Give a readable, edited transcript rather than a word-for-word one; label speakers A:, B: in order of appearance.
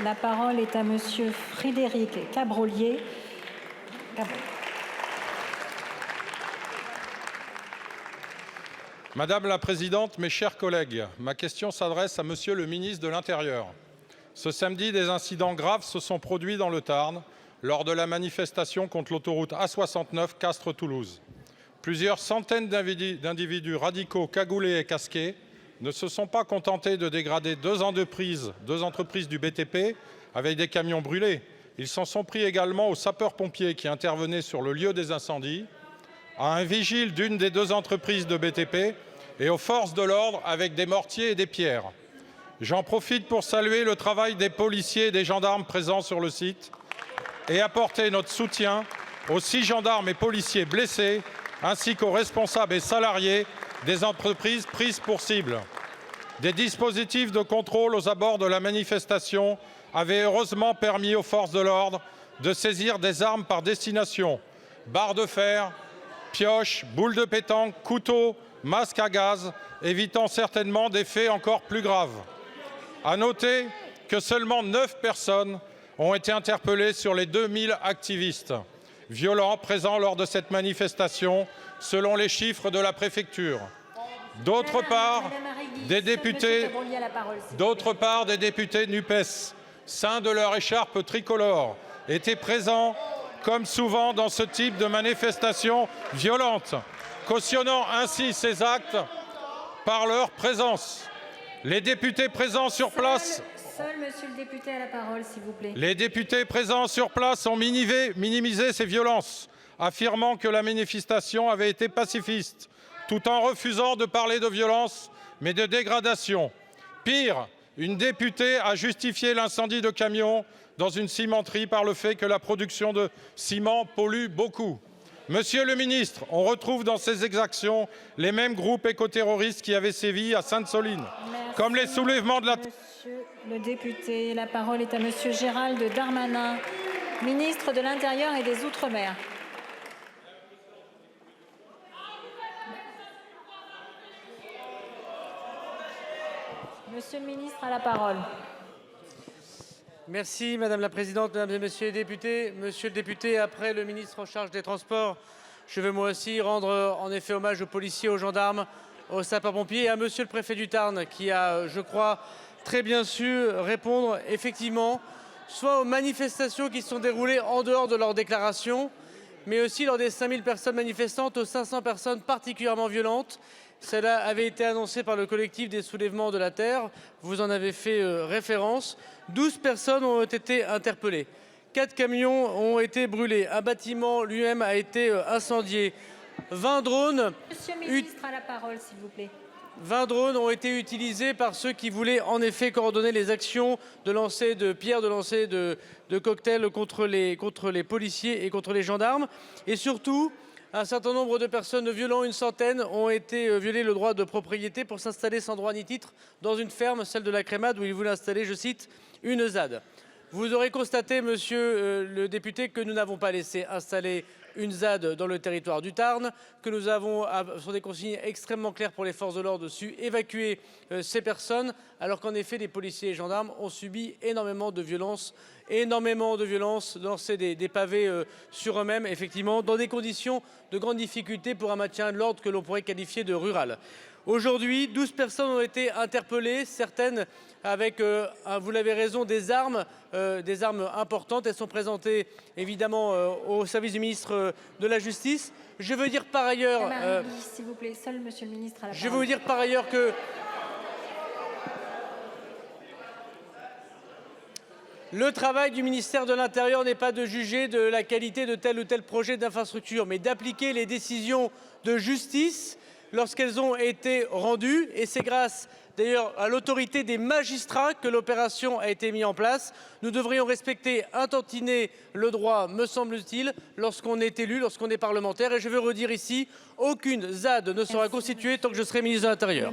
A: La parole est à Monsieur Frédéric Cabrolier.
B: Madame la Présidente, mes chers collègues, ma question s'adresse à Monsieur le ministre de l'Intérieur. Ce samedi, des incidents graves se sont produits dans le Tarn lors de la manifestation contre l'autoroute A69 Castres-Toulouse. Plusieurs centaines d'individus radicaux cagoulés et casqués ne se sont pas contentés de dégrader deux entreprises du BTP avec des camions brûlés. Ils s'en sont pris également aux sapeurs-pompiers qui intervenaient sur le lieu des incendies, à un vigile d'une des deux entreprises de BTP et aux forces de l'ordre avec des mortiers et des pierres. J'en profite pour saluer le travail des policiers et des gendarmes présents sur le site et apporter notre soutien aux 6 gendarmes et policiers blessés ainsi qu'aux responsables et salariés des entreprises prises pour cible. Des dispositifs de contrôle aux abords de la manifestation avaient heureusement permis aux forces de l'ordre de saisir des armes par destination, barres de fer, pioches, boules de pétanque, couteaux, masques à gaz, évitant certainement des faits encore plus graves. À noter que seulement 9 personnes ont été interpellées sur les 2000 activistes violents présents lors de cette manifestation, selon les chiffres de la préfecture. D'autre part, des députés NUPES, ceints de leur écharpe tricolore, étaient présents, comme souvent dans ce type de manifestation violente, cautionnant ainsi ces actes par leur présence. Les députés présents sur place...
A: Seul monsieur le député a la parole, s'il vous plaît.
B: Les députés présents sur place ont minimisé ces violences, affirmant que la manifestation avait été pacifiste, tout en refusant de parler de violence, mais de dégradation. Pire, une députée a justifié l'incendie de camions dans une cimenterie par le fait que la production de ciment pollue beaucoup. Monsieur le ministre, on retrouve dans ces exactions les mêmes groupes écoterroristes qui avaient sévi à Sainte-Soline, comme les soulèvements de la...
A: Monsieur le député, la parole est à Monsieur Gérald Darmanin, ministre de l'Intérieur et des Outre-mer. Monsieur le ministre a la parole.
C: Merci Madame la Présidente, Mesdames et Messieurs les députés. Monsieur le député, après le ministre en charge des Transports, je veux moi aussi rendre en effet hommage aux policiers, aux gendarmes, aux sapeurs-pompiers et à Monsieur le préfet du Tarn qui a, je crois, très bien su répondre effectivement soit aux manifestations qui se sont déroulées en dehors de leurs déclarations, mais aussi lors des 5000 personnes manifestantes, aux 500 personnes particulièrement violentes. Cela avait été annoncé par le collectif des soulèvements de la Terre. Vous en avez fait référence. 12 personnes ont été interpellées. 4 camions ont été brûlés. Un bâtiment lui-même a été incendié. 20 drones...
A: Monsieur le ministre a la parole, s'il vous plaît.
C: 20 drones ont été utilisés par ceux qui voulaient en effet coordonner les actions de lancer de pierres, de lancer de cocktails contre les policiers et contre les gendarmes. Et surtout, un certain nombre de personnes violentes, une centaine, ont été violées le droit de propriété pour s'installer sans droit ni titre dans une ferme, celle de la Crémade, où ils voulaient installer, je cite, une ZAD. Vous aurez constaté, monsieur le député, que nous n'avons pas laissé installer une ZAD dans le territoire du Tarn, que nous avons, sur des consignes extrêmement claires pour les forces de l'ordre, su évacuer ces personnes, alors qu'en effet, les policiers et les gendarmes ont subi énormément de violences, lancer des pavés sur eux-mêmes, effectivement, dans des conditions de grande difficulté pour un maintien de l'ordre que l'on pourrait qualifier de rural. Aujourd'hui, 12 personnes ont été interpellées, certaines avec, vous l'avez raison, des armes importantes. Elles sont présentées évidemment au service du ministre de la Justice. Je veux dire par ailleurs...
A: s'il vous plaît, seul monsieur le ministre a la parole.
C: Je veux vous dire par ailleurs que... Le travail du ministère de l'Intérieur n'est pas de juger de la qualité de tel ou tel projet d'infrastructure, mais d'appliquer les décisions de justice lorsqu'elles ont été rendues. Et c'est grâce d'ailleurs à l'autorité des magistrats que l'opération a été mise en place. Nous devrions respecter un tantinet le droit, me semble-t-il, lorsqu'on est élu, lorsqu'on est parlementaire. Et je veux redire ici, aucune ZAD ne sera constituée tant que je serai ministre de l'Intérieur.